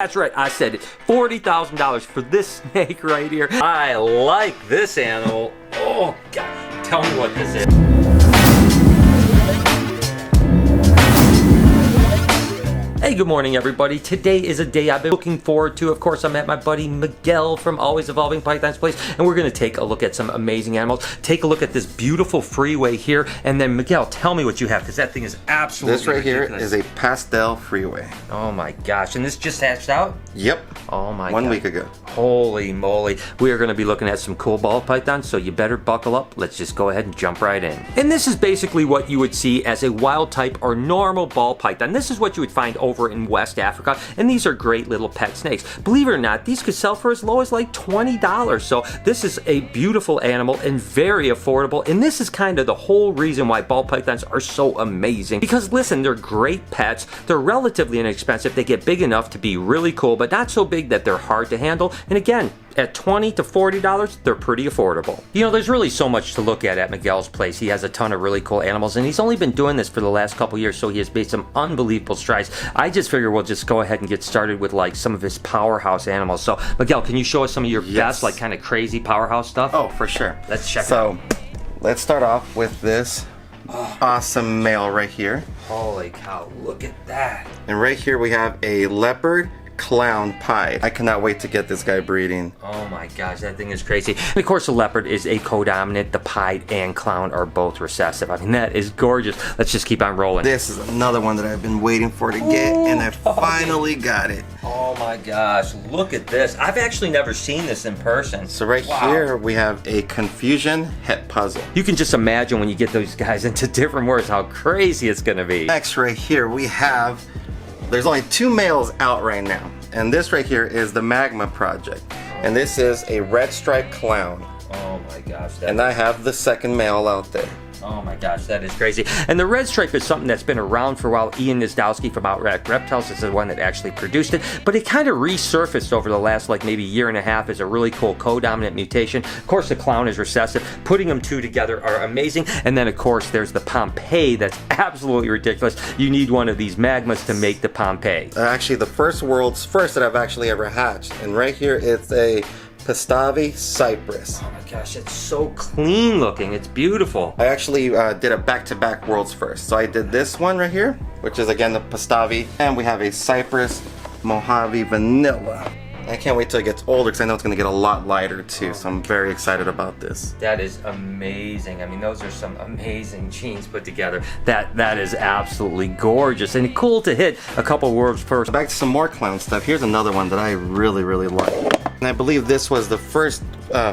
That's right, I said it. $40,000 for this snake right here. I like this animal. Oh, God. Tell me what this is. Hey, good morning, everybody. Today is a day I've been looking forward to. Of course, I'm at my buddy Miguel from Always Evolving Python's place, and we're going to take a look at some amazing animals. Take a look at this beautiful freeway here, and then Miguel, tell me what you have, because that thing is absolutely This right ridiculous. here is a pastel freeway. Oh my gosh, and this just hatched out? Yep. Oh my god. 1 week ago. Holy moly. We are going to be looking at some cool ball pythons, so you better buckle up. Let's just go ahead and jump right in. And this is basically what you would see as a wild type or normal ball python. This is what you would find over in West Africa, and these are great little pet snakes. Believe it or not, these could sell for as low as like $20. So this is a beautiful animal and very affordable, and this is kind of the whole reason why ball pythons are so amazing. Because listen, they're great pets, they're relatively inexpensive, they get big enough to be really cool, but not so big that they're hard to handle, and again, at $20 to $40, they're pretty affordable. You know, there's really so much to look at Miguel's place. He has a ton of really cool animals, and he's only been doing this for the last couple years, so he has made some unbelievable strides. I just figure we'll just go ahead and get started with like some of his powerhouse animals. So, Miguel, can you show us some of your best, like kind of crazy powerhouse stuff? Oh, for sure. Let's check it out. So, let's start off with this awesome male right here. Holy cow, look at that. And right here we have a Leopard Clown Pied. I cannot wait to get this guy breeding. Oh my gosh, that thing is crazy. And of course, the Leopard is a codominant. The Pied and Clown are both recessive. I mean, that is gorgeous. Let's just keep on rolling. This is another one that I've been waiting for to get, and I finally got it. Oh my gosh, look at this. I've actually never seen this in person. So right here we have a Confusion Het Puzzle. You can just imagine when you get those guys into different words how crazy it's gonna be. Next right here we have, there's only 2 males out right now, and this right here is the Magma Project, and this is a Red Stripe Clown. Oh my gosh. And I have the second male out there. Oh my gosh, that is crazy. And the red stripe is something that's been around for a while. Ian Nisdowski from Outrack Reptiles is the one that actually produced it, but it kind of resurfaced over the last like maybe year and a half as a really cool codominant mutation. Of course, the Clown is recessive. Putting them two together are amazing. And then of course there's the Pompeii that's absolutely ridiculous. You need one of these magmas to make the Pompeii. Actually, the world's first that I've actually ever hatched. And right here it's a Pastavi Cypress. Oh my gosh, it's so clean looking. It's beautiful. I actually did a back-to-back world's first. So I did this one right here, which is again the Pastavi, and we have a Cypress Mojave Vanilla. I can't wait till it gets older because I know it's going to get a lot lighter too, so I'm very excited about this. That is amazing. I mean, those are some amazing genes put together. That is absolutely gorgeous and cool to hit a couple worlds first. Back to some more clown stuff. Here's another one that I really, really like. And I believe this was the first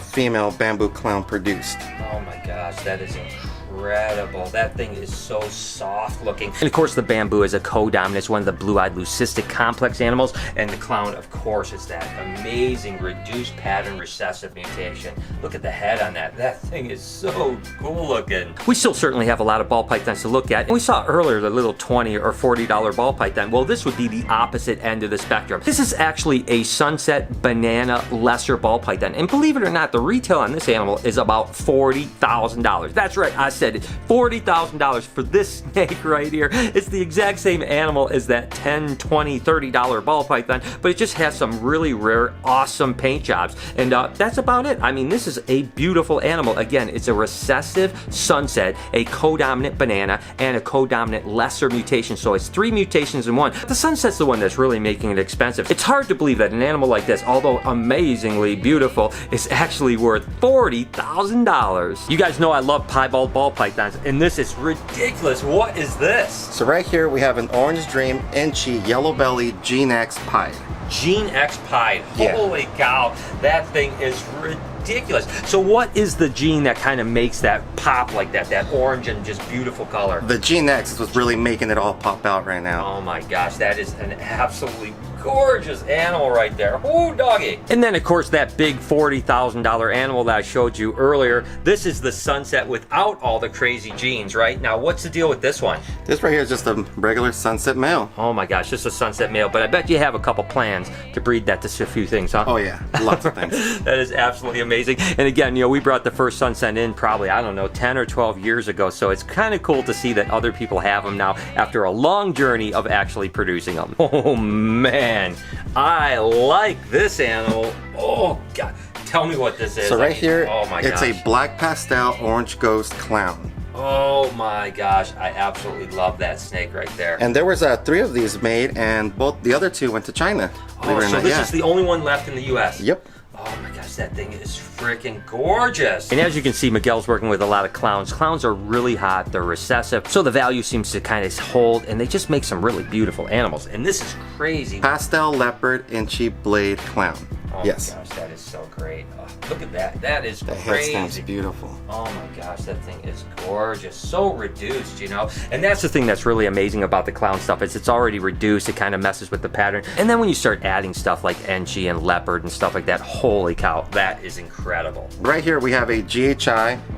female bamboo clown produced. Oh my gosh, that is incredible. That thing is so soft looking. And of course the bamboo is a codominant. It's one of the blue-eyed leucistic complex animals, and the Clown of course is that amazing reduced pattern recessive mutation. Look at the head on that. That thing is so cool looking. We still certainly have a lot of ball pythons to look at, and we saw earlier the little $20 or $40 ball python. Well, this would be the opposite end of the spectrum. This is actually a sunset banana lesser ball python, and believe it or not, the retail on this animal is about $40,000. That's right, I said it. $40,000 for this snake right here. It's the exact same animal as that $10, $20, $30 ball python, but it just has some really rare, awesome paint jobs. And that's about it. I mean, this is a beautiful animal. Again, it's a recessive sunset, a codominant banana, and a codominant lesser mutation. So it's 3 mutations in one. The sunset's the one that's really making it expensive. It's hard to believe that an animal like this, although amazingly beautiful, is actually worth $40,000. You guys know I love piebald ball pythons, and this is ridiculous. What is this? So right here we have an Orange Dream Inchy Yellow-Bellied Gene X Pied. Gene X Pied. Yeah. Holy cow, that thing is ridiculous. So what is the gene that kind of makes that pop like that, that orange and just beautiful color? The Gene X is what's really making it all pop out right now. Oh my gosh, that is an absolutely gorgeous animal right there. Ooh, doggy. And then of course that big $40,000 animal that I showed you earlier. This is the sunset without all the crazy genes, right? Now what's the deal with this one? This right here is just a regular sunset male. Oh my gosh, just a sunset male, but I bet you have a couple plans. ones to breed that to a few things, huh? Oh yeah, lots of things. That is absolutely amazing. And again, we brought the first Sunset in probably, I don't know, 10 or 12 years ago. So it's kind of cool to see that other people have them now after a long journey of actually producing them. Oh man, I like this animal. Oh God, tell me what this is. So right here, oh my it's gosh. a black pastel orange ghost clown. Oh my gosh, I absolutely love that snake right there. And there was 3 of these made, and both the other 2 went to China. Oh, so this is the only one left in the U.S.? Yep. Oh my gosh, that thing is freaking gorgeous. And as you can see, Miguel's working with a lot of clowns. Clowns are really hot, they're recessive, so the value seems to kind of hold, and they just make some really beautiful animals. And this is crazy. Pastel Leopard Ghi Blade Clown. Oh yes. my gosh, that is so great. Oh, look at that. That is The crazy. head stamp's beautiful. Oh my gosh, that thing is gorgeous. So reduced, And that's the thing that's really amazing about the clown stuff is it's already reduced. It kind of messes with the pattern. And then when you start adding stuff like Ghi and Leopard and stuff like that, holy cow, that is incredible. Right here we have a Ghi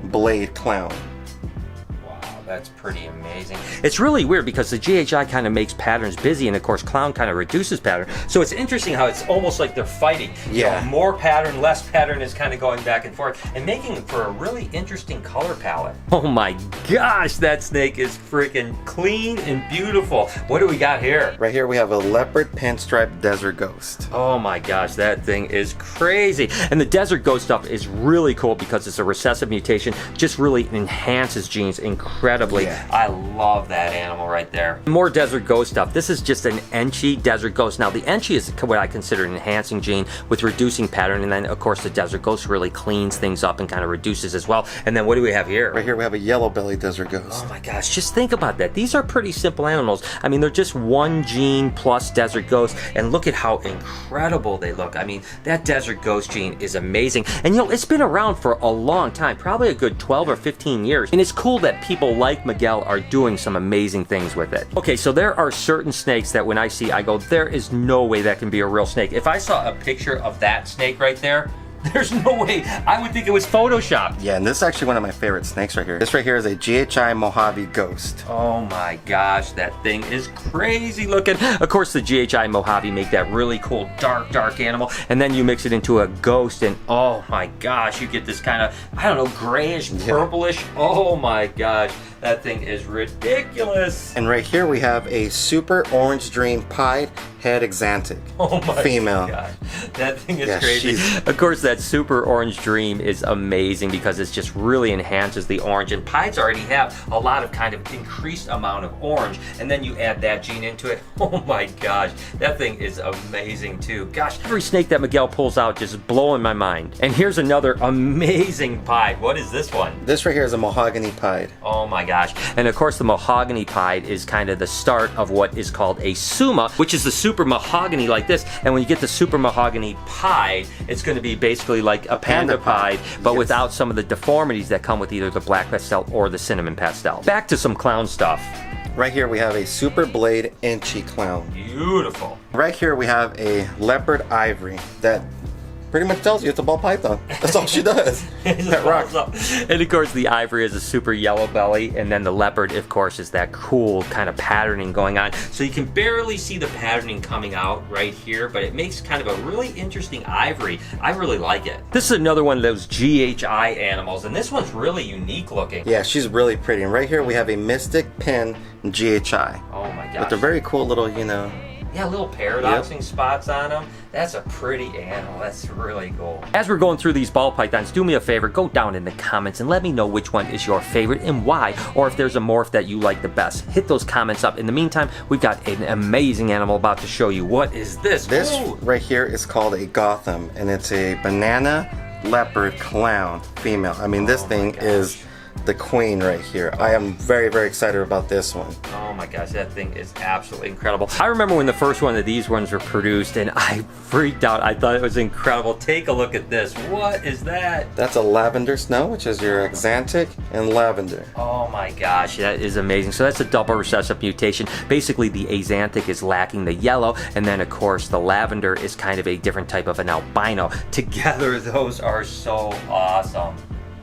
Blade Clown. That's pretty amazing. It's really weird because the GHI kind of makes patterns busy, and of course Clown kind of reduces pattern. So it's interesting how it's almost like they're fighting. Yeah. More pattern, less pattern is kind of going back and forth and making for a really interesting color palette. Oh my gosh, that snake is freaking clean and beautiful. What do we got here? Right here we have a Leopard Pinstripe Desert Ghost. Oh my gosh, that thing is crazy. And the Desert Ghost stuff is really cool because it's a recessive mutation, just really enhances genes incredibly. Yeah. I love that animal right there. More Desert Ghost stuff. This is just an Enchi Desert Ghost. Now the Enchi is what I consider an enhancing gene with reducing pattern, and then of course the Desert Ghost really cleans things up and kind of reduces as well. And then what do we have here? Right here we have a Yellow-Bellied Desert Ghost. Oh my gosh, just think about that. These are pretty simple animals. I mean, they're just one gene plus Desert Ghost, and look at how incredible they look. I mean, that Desert Ghost gene is amazing. And it's been around for a long time, probably a good 12 or 15 years. And it's cool that people like Miguel are doing some amazing things with it. Okay, so there are certain snakes that when I see, I go, there is no way that can be a real snake. If I saw a picture of that snake right there, there's no way. I would think it was photoshopped. Yeah, and this is actually one of my favorite snakes right here. This right here is a GHI Mojave Ghost. Oh my gosh, that thing is crazy looking. Of course, the GHI Mojave make that really cool dark animal, and then you mix it into a ghost, and oh my gosh, you get this kind of, I don't know, grayish, purplish. Oh my gosh, that thing is ridiculous. And right here we have a Super Orange Dream Pied Head Exantic. Oh my female. gosh, that thing is Yeah, crazy. she's- Of course, that Super Orange Dream is amazing because it just really enhances the orange. And pieds already have a lot of kind of increased amount of orange, and then you add that gene into it. Oh my gosh, that thing is amazing too. Gosh, every snake that Miguel pulls out just blowing my mind. And here's another amazing pied. What is this one? This right here is a Mahogany Pied. Oh my gosh. And of course the Mahogany Pied is kind of the start of what is called a Suma, which is the super mahogany like this. And when you get the super mahogany pied, it's going to be basically like a panda pied, but yes, without some of the deformities that come with either the black pastel or the cinnamon pastel. Back to some clown stuff. Right here we have a Super Blade Inchi Clown. Beautiful. Right here we have a Leopard Ivory that pretty much tells you it's a ball python. That's all she does. That rock. And of course the ivory is a super yellow belly, and then the leopard of course is that cool kind of patterning going on. So you can barely see the patterning coming out right here, but it makes kind of a really interesting ivory. I really like it. This is another one of those GHI animals, and this one's really unique looking. Yeah, she's really pretty. And right here we have a Mystic Pin GHI. Oh my gosh. With a very cool little, Yeah, little paradoxing spots on them. That's a pretty animal. That's really cool. As we're going through these ball pythons, do me a favor, go down in the comments and let me know which one is your favorite and why, or if there's a morph that you like the best. Hit those comments up. In the meantime, we've got an amazing animal about to show you. What is this? This Ooh. right here is called a Gotham, and it's a banana leopard clown female. I mean, this thing is the queen right here. I am very, very excited about this one. Oh my gosh, that thing is absolutely incredible. I remember when the first one of these ones were produced and I freaked out. I thought it was incredible. Take a look at this. What is that? That's a Lavender Snow, which is your Exantic and Lavender. Oh my gosh, that is amazing. So that's a double recessive mutation. Basically the Axanthic is lacking the yellow, and then of course the lavender is kind of a different type of an albino. Together those are so awesome.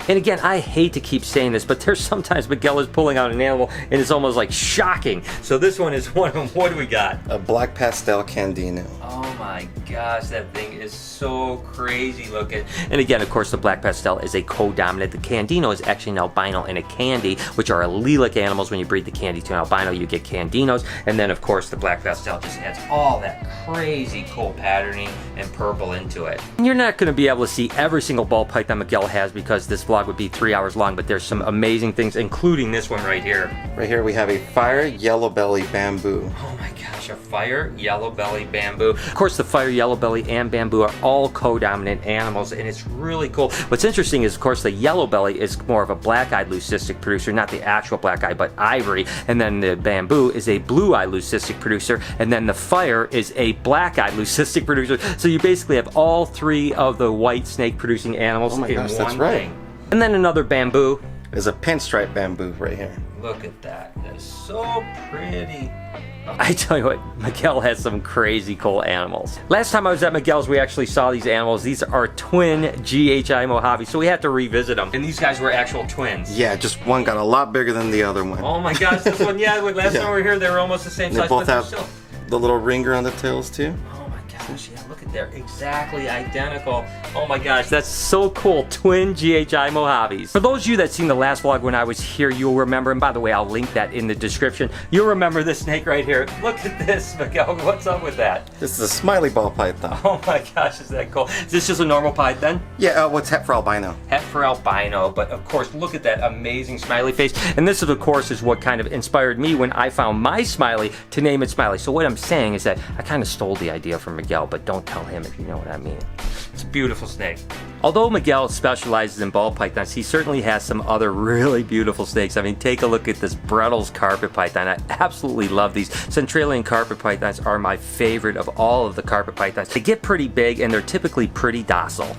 And again, I hate to keep saying this, but there's sometimes Miguel is pulling out an animal and it's almost like shocking. So this one is one of them. What do we got? A black pastel Candino. Oh my gosh, that thing is so crazy looking. And again, of course, the black pastel is a co-dominant. The Candino is actually an albino and a candy, which are allelic animals. When you breed the candy to an albino, you get Candinos. And then, of course, the black pastel just adds all that crazy cool patterning and purple into it. And you're not going to be able to see every single ball python Miguel has because this vlog would be 3 hours long, but there's some amazing things, including this one right here. Right here we have a fire yellow-bellied bamboo. Oh my gosh, a fire yellow-bellied bamboo. Of course, the fire yellow-belly and bamboo are all co-dominant animals, and it's really cool. What's interesting is, of course, the yellow-belly is more of a black-eyed leucistic producer, not the actual black-eye, but ivory, and then the bamboo is a blue-eyed leucistic producer, and then the fire is a black-eyed leucistic producer. So you basically have all three of the white snake-producing animals in one thing. And then another bamboo is a pinstripe bamboo right here. Look at that. That's so pretty. I tell you what, Miguel has some crazy cool animals. Last time I was at Miguel's, we actually saw these animals. These are twin GHI Mojaves, so we had to revisit them. And these guys were actual twins. Yeah, just one got a lot bigger than the other one. Oh my gosh, this one, yeah, last time we were here, they were almost the same size. They both have the little ringer on the tails too. Oh my gosh, yeah, look at they're exactly identical. Oh my gosh, that's so cool. Twin GHI Mojaves. For those of you that seen the last vlog when I was here, you'll remember, and by the way, I'll link that in the description. You'll remember this snake right here. Look at this, Miguel. What's up with that? This is a Smiley ball python. Oh my gosh, is that cool? Is this just a normal python? Yeah, what's het for albino? Het for albino, but of course, look at that amazing smiley face. And this, of course, is what kind of inspired me when I found my Smiley to name it Smiley. So what I'm saying is that I kind of stole the idea from Miguel, but don't tell him if you know what I mean. It's a beautiful snake. Although Miguel specializes in ball pythons, he certainly has some other really beautiful snakes. I mean, take a look at this Brettles carpet python. I absolutely love these. Centralian carpet pythons are my favorite of all of the carpet pythons. They get pretty big and they're typically pretty docile.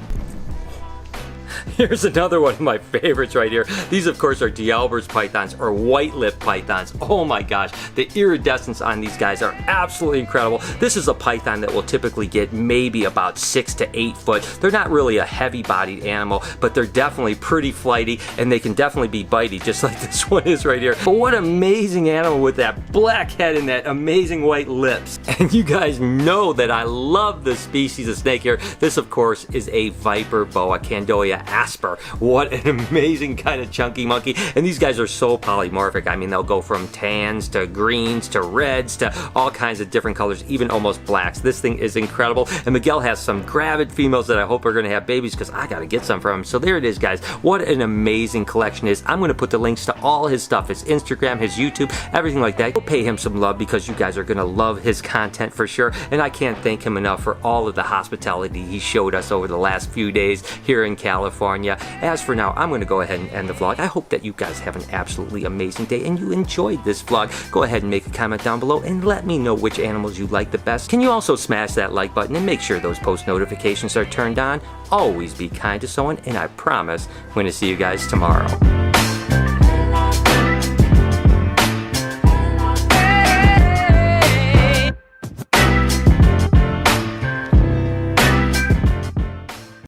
Here's another one of my favorites right here. These, of course, are D'Albert's pythons or white-lipped pythons. Oh my gosh, the iridescence on these guys are absolutely incredible. This is a python that will typically get maybe about 6 to 8 foot. They're not really a heavy-bodied animal, but they're definitely pretty flighty, and they can definitely be bitey, just like this one is right here. But what amazing animal with that black head and that amazing white lips. And you guys know that I love this species of snake here. This, of course, is a viper boa, Candoia asper. What an amazing kind of chunky monkey. And these guys are so polymorphic. I mean, they'll go from tans to greens to reds to all kinds of different colors, even almost blacks. This thing is incredible. And Miguel has some gravid females that I hope are going to have babies because I got to get some from him. So there it is, guys. What an amazing collection is. I'm going to put the links to all his stuff, his Instagram, his YouTube, everything like that. Go pay him some love because you guys are going to love his content for sure. And I can't thank him enough for all of the hospitality he showed us over the last few days here in California. As for now, I'm going to go ahead and end the vlog. I hope that you guys have an absolutely amazing day and you enjoyed this vlog. Go ahead and make a comment down below and let me know which animals you like the best. Can you also smash that like button and make sure those post notifications are turned on? Always be kind to someone, and I promise I'm going to see you guys tomorrow.